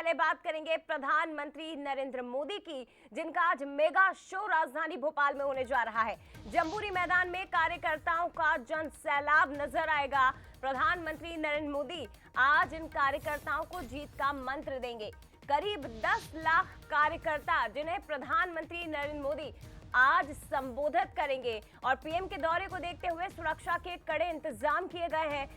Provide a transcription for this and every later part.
पहले बात करेंगे प्रधानमंत्री नरेंद्र मोदी की, जिनका आज मेगा शो राजधानी भोपाल में होने जा रहा है। जंबूरी मैदान में कार्यकर्ताओं का जन सैलाब नजर आएगा। प्रधानमंत्री नरेंद्र मोदी आज इन कार्यकर्ताओं को जीत का मंत्र देंगे। करीब 10 लाख कार्यकर्ता जिन्हें प्रधानमंत्री नरेंद्र मोदी आज संबोधित करेंगे और पीएम के दौरे को देखते हुए सुरक्षा के कड़े इंतजाम किए गए हैं।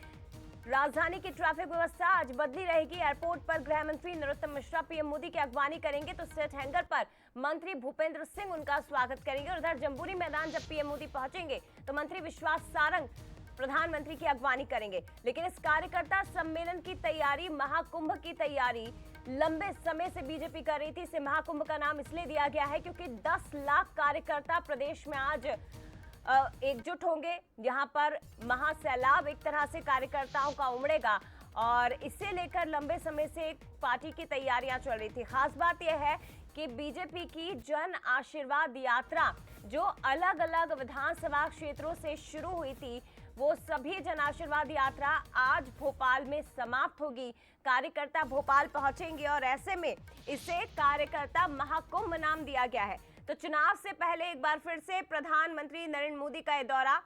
राजधानी की ट्रैफिक व्यवस्था आज बदली रहेगी। एयरपोर्ट पर गृह मंत्री नरोत्तम मिश्रा पीएम मोदी की अगवानी करेंगे तो स्टेट हैंगर पर मंत्री भूपेंद्र सिंह उनका स्वागत करेंगे। और उधर जंबूरी मैदान जब पीएम मोदी पहुंचेंगे तो मंत्री विश्वास सारंग प्रधानमंत्री की अगवानी करेंगे। लेकिन इस कार्यकर्ता सम्मेलन की तैयारी, महाकुंभ की तैयारी लंबे समय से बीजेपी कर रही थी। इसे महाकुंभ का नाम इसलिए दिया गया है क्योंकि 10 लाख कार्यकर्ता प्रदेश में आज एकजुट होंगे। यहां पर महासैलाब एक तरह से कार्यकर्ताओं का उमड़ेगा और इसे लेकर लंबे समय से पार्टी की तैयारियां चल रही थी। खास बात यह है कि बीजेपी की जन आशीर्वाद यात्रा जो अलग अलग विधानसभा क्षेत्रों से शुरू हुई थी, वो सभी जन आशीर्वाद यात्रा आज भोपाल में समाप्त होगी। कार्यकर्ता भोपाल पहुंचेंगे और ऐसे में इसे कार्यकर्ता महाकुंभ नाम दिया गया है। तो चुनाव से पहले एक बार फिर से प्रधानमंत्री नरेंद्र मोदी का यह दौरा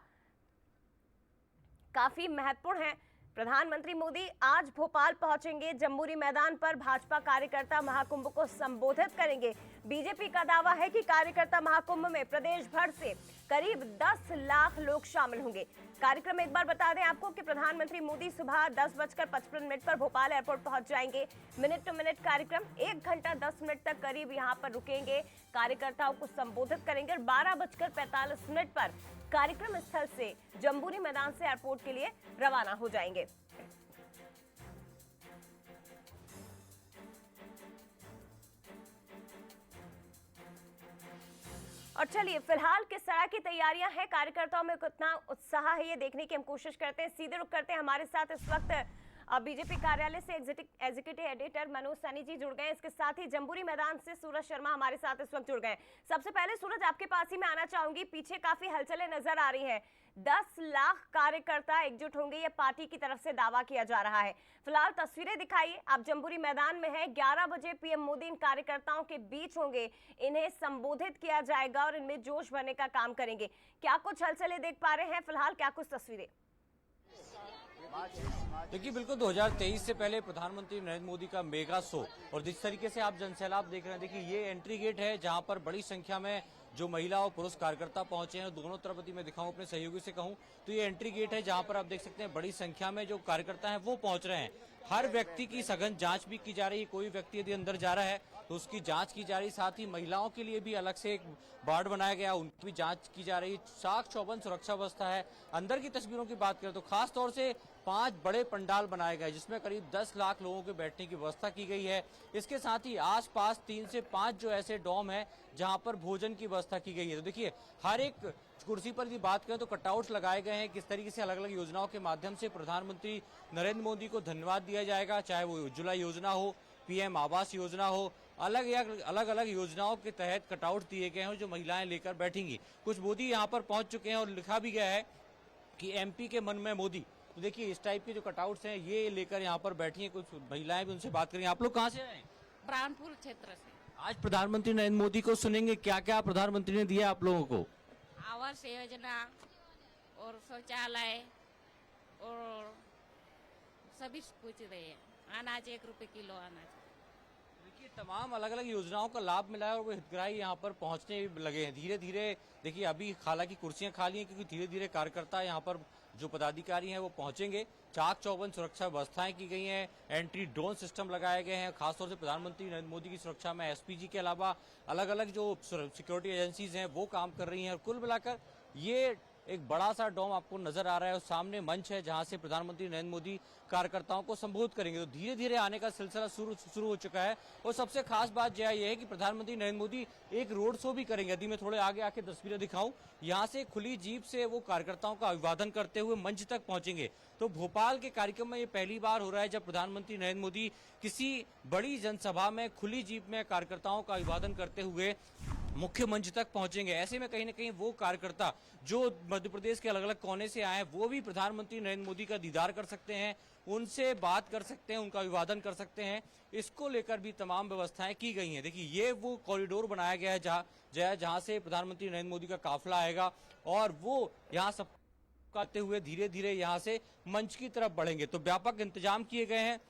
काफी महत्वपूर्ण है। प्रधानमंत्री मोदी आज भोपाल पहुंचेंगे। जंबूरी मैदान पर भाजपा कार्यकर्ता महाकुंभ को संबोधित करेंगे। बीजेपी का दावा है कि कार्यकर्ता महाकुंभ में प्रदेश भर से करीब 10 लाख लोग शामिल होंगे। कार्यक्रम एक बार बता दें आपको कि प्रधानमंत्री मोदी सुबह 10:55 पर भोपाल एयरपोर्ट पहुंच जाएंगे। मिनट टू मिनट कार्यक्रम 1 घंटा 10 मिनट तक करीब यहां पर रुकेंगे, कार्यकर्ताओं को संबोधित करेंगे और 12:45 पर कार्यक्रम स्थल से जंबूरी मैदान से एयरपोर्ट के लिए रवाना हो जाएंगे। और चलिए फिलहाल किस तरह की तैयारियां हैं, कार्यकर्ताओं में कितना उत्साह है, ये देखने की हम कोशिश करते हैं। सीधे रुक करते हैं हमारे साथ इस वक्त बीजेपी कार्यालय से एग्जीक्यूटिव एडिटर मनोज सैनी जी जुड़ गए। इसके साथ ही जंबूरी मैदान से सूरज शर्मा हमारे साथ इस वक्त जुड़ गए। सबसे पहले सूरज, आपके पास ही मैं आना चाहूंगी। पीछे काफी हलचलें नजर आ रही हैं। 10 लाख कार्यकर्ता एकजुट होंगे, ये पार्टी की तरफ से दावा किया जा रहा है। फिलहाल तस्वीरें दिखाइए। आप जंबूरी मैदान में हैं। 11 बजे पीएम मोदी इन कार्यकर्ताओं के बीच होंगे। इन्हें संबोधित किया जाएगा और इनमें जोश भरने का काम करेंगे। क्या कुछ हलचलें देख पा रहे हैं फिलहाल, क्या कुछ तस्वीरें? देखिए, बिल्कुल 2023 से पहले प्रधानमंत्री नरेंद्र मोदी का मेगा शो और जिस तरीके से आप जनसैलाब देख रहे हैं, देखिए ये एंट्री गेट है जहां पर बड़ी संख्या में जो महिला और पुरुष कार्यकर्ता पहुंचे हैं। दोनों तरफ यदि मैं दिखाऊं, अपने सहयोगी से कहूं तो ये एंट्री गेट है जहां पर आप देख सकते हैं बड़ी संख्या में जो कार्यकर्ता हैं वो पहुंच रहे हैं। हर व्यक्ति की सघन जांच भी की जा रही है। कोई व्यक्ति यदि अंदर जा रहा है तो उसकी जांच की जा रही है। साथ ही महिलाओं के लिए भी अलग से एक वार्ड बनाया गया, उनकी भी जांच की जा रही है। चाक चौबंद सुरक्षा व्यवस्था है। अंदर की तस्वीरों की बात करें तो खास तौर से 5 बड़े पंडाल बनाए गए जिसमें करीब 10 लाख लोगों के बैठने की व्यवस्था की गई है। इसके साथ ही आसपास 3 से 5 जो ऐसे डोम है जहां पर भोजन की व्यवस्था की गई है। तो देखिए, हर एक कुर्सी पर यदि बात करें तो कटआउट्स लगाए गए हैं। किस तरीके से अलग अलग योजनाओं के माध्यम से प्रधानमंत्री नरेंद्र मोदी को धन्यवाद दिया जाएगा, चाहे वो उज्ज्वला योजना हो, पीएम आवास योजना हो, अलग अलग योजनाओं के तहत कटआउट दिए गए हैं जो महिलाएं लेकर बैठेंगी। कुछ मोदी यहां पर पहुंच चुके हैं और लिखा भी गया है कि एमपी के मन में मोदी। तो देखिए, इस टाइप के जो कटआउट्स हैं ये लेकर यहाँ पर बैठी हैं। कुछ महिलाएं भी उनसे बात करेंगे। आप लोग कहाँ से आए? ब्राह्मणपुर क्षेत्र से। आज प्रधानमंत्री नरेंद्र मोदी को सुनेंगे, क्या क्या प्रधानमंत्री ने दिया आप लोगों को? आवास योजना और शौचालय और सभी कुछ रहे हैं। अनाज 1 रुपए किलो अनाज। देखिए, तमाम अलग अलग योजनाओं का लाभ मिला है और वो हितग्राही यहाँ पर पहुंचने लगे हैं धीरे धीरे। देखिए, अभी हालांकि कुर्सियां खाली हैं क्योंकि धीरे धीरे कार्यकर्ता यहाँ पर जो पदाधिकारी हैं वो पहुंचेंगे। चाक चौबंद सुरक्षा व्यवस्थाएं की गई हैं, एंट्री ड्रोन सिस्टम लगाए गए हैं। खासतौर से प्रधानमंत्री नरेंद्र मोदी की सुरक्षा में एसपीजी के अलावा अलग अलग जो सिक्योरिटी एजेंसीज हैं वो काम कर रही हैं। और कुल मिलाकर ये एक बड़ा सा डोम आपको नजर आ रहा है और सामने मंच है जहां से प्रधानमंत्री नरेंद्र मोदी कार्यकर्ताओं को संबोधित करेंगे। तो धीरे धीरे आने का सिलसिला शुरू हो चुका है। और सबसे खास बात यह है कि प्रधानमंत्री नरेंद्र मोदी एक रोड शो भी करेंगे। यदि मैं थोड़े आगे आके तस्वीरें दिखाऊं, यहाँ से खुली जीप से वो कार्यकर्ताओं का अभिवादन करते हुए मंच तक पहुंचेंगे। तो भोपाल के कार्यक्रम में ये पहली बार हो रहा है जब प्रधानमंत्री नरेंद्र मोदी किसी बड़ी जनसभा में खुली जीप में कार्यकर्ताओं का अभिवादन करते हुए मुख्य मंच तक पहुंचेंगे। ऐसे में कहीं ना कहीं वो कार्यकर्ता जो मध्य प्रदेश के अलग अलग कोने से आए हैं वो भी प्रधानमंत्री नरेंद्र मोदी का दीदार कर सकते हैं, उनसे बात कर सकते हैं, उनका अभिवादन कर सकते हैं। इसको लेकर भी तमाम व्यवस्थाएं की गई हैं। देखिए ये वो कॉरिडोर बनाया गया है जहां से प्रधानमंत्री नरेंद्र मोदी का काफिला आएगा और वो यहाँ सब करते हुए धीरे धीरे यहाँ से मंच की तरफ बढ़ेंगे। तो व्यापक इंतजाम किए गए हैं,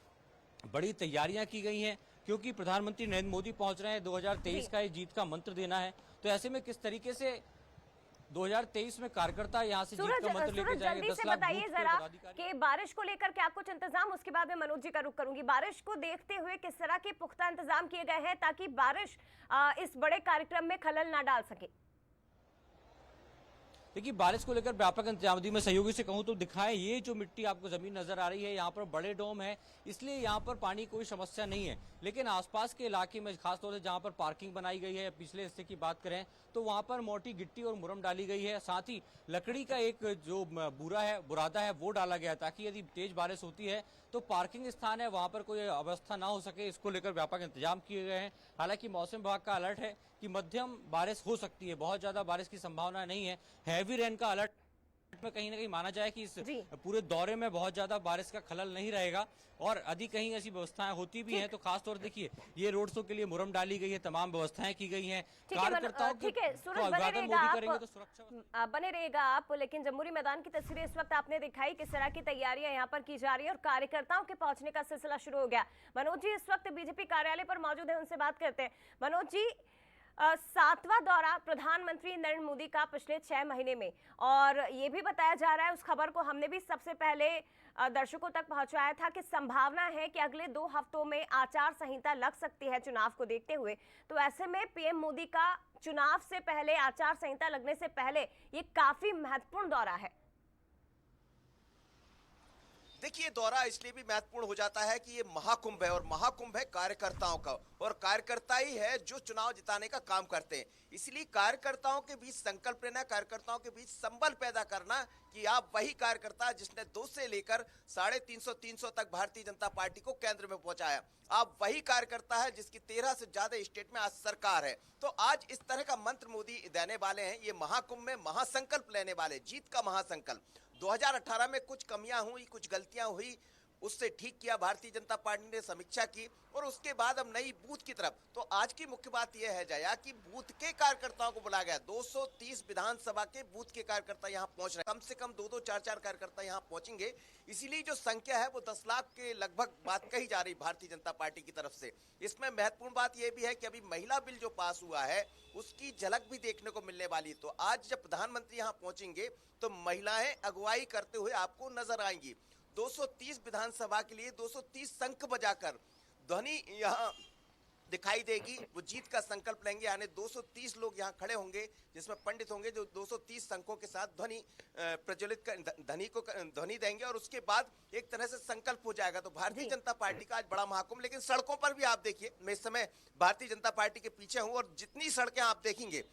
बड़ी तैयारियां की गई हैं, क्योंकि प्रधानमंत्री नरेंद्र मोदी पहुंच रहे हैं। 2023 का ये जीत का मंत्र देना है। तो ऐसे में किस तरीके से 2023 में कार्यकर्ता यहाँ से जीत का मंत्र लेके जाएंगे। 10 लाख बताइए जरा कि बारिश को लेकर क्या कुछ इंतजाम, उसके बाद में मनोज जी का रुख करूंगी। बारिश को देखते हुए किस तरह के पुख्ता इंतजाम किए गए हैं ताकि बारिश इस बड़े कार्यक्रम में खलल ना डाल सके? देखिए बारिश को लेकर व्यापक इंतजाम, यदि मैं सहयोगी से कहूं तो दिखाएं, ये जो मिट्टी आपको जमीन नजर आ रही है यहाँ पर बड़े डोम है, इसलिए यहाँ पर पानी कोई समस्या नहीं है। लेकिन आसपास के इलाके में खासतौर से जहाँ पर पार्किंग बनाई गई है, पिछले हिस्से की बात करें तो वहाँ पर मोटी गिट्टी और मुरम डाली गई है। साथ ही लकड़ी का एक जो बुरादा है वो डाला गया ताकि यदि तेज बारिश होती है तो पार्किंग स्थान है वहाँ पर कोई अवस्था ना हो सके। इसको लेकर व्यापक इंतजाम किए गए हैं। हालांकि मौसम विभाग का अलर्ट है कि मध्यम बारिश हो सकती है, बहुत ज्यादा बारिश की संभावना नहीं है। हैवी रेन का अलर्ट में कहीं ना कहीं माना जाए कि इस पूरे दौरे में बहुत ज्यादा बारिश का खलल नहीं रहेगा और यदि कहीं ऐसी व्यवस्थाएं होती भी हैं तो खासतौर देखिए ये रोड शो के लिए मुरम डाली गई है, तमाम व्यवस्थाएं की गई हैं। कार्यकर्ताओं ठीक है सूरज, बने रहेगा आप। लेकिन जम्बूरी मैदान की तस्वीरें इस वक्त आपने दिखाई, किस तरह की तैयारियां यहाँ पर की जा रही है और कार्यकर्ताओं के पहुंचने का सिलसिला शुरू हो गया। मनोज जी इस वक्त बीजेपी कार्यालय पर मौजूद है, उनसे बात करते हैं। मनोज जी, 7वां दौरा प्रधानमंत्री नरेंद्र मोदी का पिछले 6 महीने में, और ये भी बताया जा रहा है, उस खबर को हमने भी सबसे पहले दर्शकों तक पहुंचाया था कि संभावना है कि अगले 2 हफ्तों में आचार संहिता लग सकती है चुनाव को देखते हुए। तो ऐसे में पीएम मोदी का चुनाव से पहले, आचार संहिता लगने से पहले ये काफी महत्वपूर्ण दौरा है। देखिए दौरा इसलिए भी महत्वपूर्ण हो जाता है कि ये महाकुंभ है और महाकुंभ है कार्यकर्ताओं का, और कार्यकर्ता ही है जो चुनाव जिताने का काम करते हैं। इसलिए कार्यकर्ताओं के बीच संकल्प लेना, कार्यकर्ताओं के बीच संबल पैदा करना कि आप वही कार्यकर्ता जिसने 2 से लेकर 350 तक भारतीय जनता पार्टी को केंद्र में पहुंचाया, आप वही कार्यकर्ता है जिसकी 13 से ज्यादा स्टेट में आज सरकार है। तो आज इस तरह का मंत्र मोदी देने वाले हैं। ये महाकुंभ में महासंकल्प लेने वाले, जीत का महासंकल्प। 2018 में कुछ कमियां हुई, कुछ गलतियां हुई, उससे ठीक किया भारतीय जनता पार्टी ने, समीक्षा की और उसके बाद अब नई बूथ की तरफ। तो आज की मुख्य बात यह है जया कि बूथ के कार्यकर्ताओं को बुलाया गया। 230 विधानसभा के बूथ के कार्यकर्ता यहां पहुंच रहे हैं। कम से कम 2-2, 4-4 कार्यकर्ता यहां पहुंचेंगे। इसीलिए जो संख्या है वो 10 लाख के लगभग बात कही जा रही भारतीय जनता पार्टी की तरफ से। इसमें महत्वपूर्ण बात यह भी है कि अभी महिला बिल जो पास हुआ है उसकी झलक भी देखने को मिलने वाली है। तो आज जब प्रधानमंत्री यहाँ पहुंचेंगे तो महिलाएं अगुवाई करते हुए आपको नजर आएंगी। 230 विधानसभा के लिए 230 शंख बजाकर ध्वनि यहाँ दिखाई देगी। वो जीत का संकल्प लेंगे, यानी 230 लोग यहाँ खड़े होंगे जिसमें पंडित होंगे जो 230 शंखों के साथ ध्वनि प्रज्वलित ध्वनि देंगे और उसके बाद एक तरह से संकल्प हो जाएगा। तो भारतीय जनता पार्टी का आज बड़ा महाकुंभ। लेकिन सड़कों पर भी आप देखिए, मैं इस समय भारतीय जनता पार्टी के पीछे हूँ और जितनी सड़कें आप देखेंगे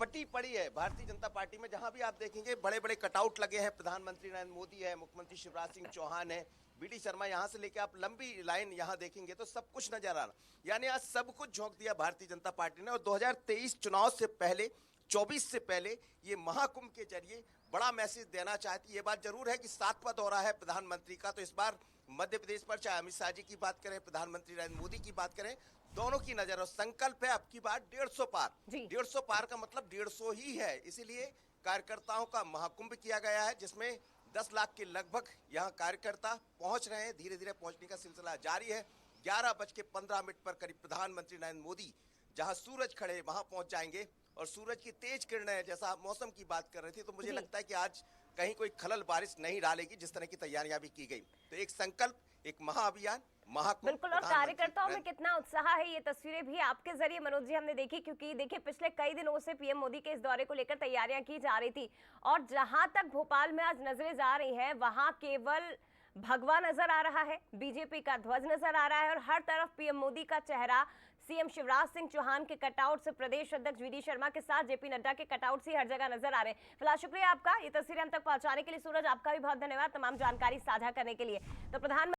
पट्टी पड़ी है भारतीय जनता पार्टी में, जहां भी आप देखेंगे बड़े बड़े कटआउट लगे हैं। प्रधानमंत्री नरेंद्र मोदी है, मुख्यमंत्री शिवराज सिंह चौहान है, बीडी शर्मा, यहां से लेके आप लंबी लाइन यहां देखेंगे तो सब कुछ नजर आ रहा। यानी आज सब कुछ झोंक दिया भारतीय जनता पार्टी ने। और 2023 चुनाव से पहले, 24 से पहले ये महाकुंभ के जरिए बड़ा मैसेज देना चाहती है। ये बात जरूर है कि 7वां दौरा है प्रधानमंत्री का। तो इस बार मध्य प्रदेश पर चाहे अमित शाह जी की बात करें, प्रधानमंत्री नरेंद्र मोदी की बात करें, दोनों की नजर और संकल्प है अब की बार 150 पार। 150 पार का मतलब 150 ही है। इसीलिए कार्यकर्ताओं का महाकुंभ किया गया है जिसमें 10 लाख के लगभग यहाँ कार्यकर्ता पहुंच रहे हैं। धीरे धीरे पहुंचने का सिलसिला जारी है। 11:15 पर करीब प्रधानमंत्री नरेंद्र मोदी जहां सूरज खड़े वहां पहुंच जाएंगे और सूरज की तेज किरणें, जैसा आप मौसम की बात कर रहे थे, तो मुझे लगता है कि आज कहीं कोई खलल बारिश नहीं डालेगी, जिस तरह की तैयारियां भी की गई। तो एक संकल्प, एक महाअभियान, महाकुंभ। बिल्कुल, और कार्यकर्ताओं में कितना उत्साह है ये तस्वीरें भी आपके जरिए मनोज जी हमने देखी, क्योंकि देखिए पिछले कई दिनों से पीएम मोदी के इस दौरे को लेकर तैयारियां की जा रही थी और जहां तक भोपाल में आज नजरें जा रही हैं वहां केवल भगवा नजर आ रहा है, बीजेपी का ध्वज नजर आ रहा है और हर तरफ पीएम मोदी का चेहरा, सीएम शिवराज सिंह चौहान के कटआउट से प्रदेश अध्यक्ष वीडी शर्मा के साथ जेपी नड्डा के कटआउट से हर जगह नजर आ रहे हैं। फिलहाल शुक्रिया आपका ये तस्वीरें हम तक पहुंचाने के लिए। सूरज, आपका भी बहुत धन्यवाद तमाम जानकारी साझा करने के लिए। तो प्रधानमंत्री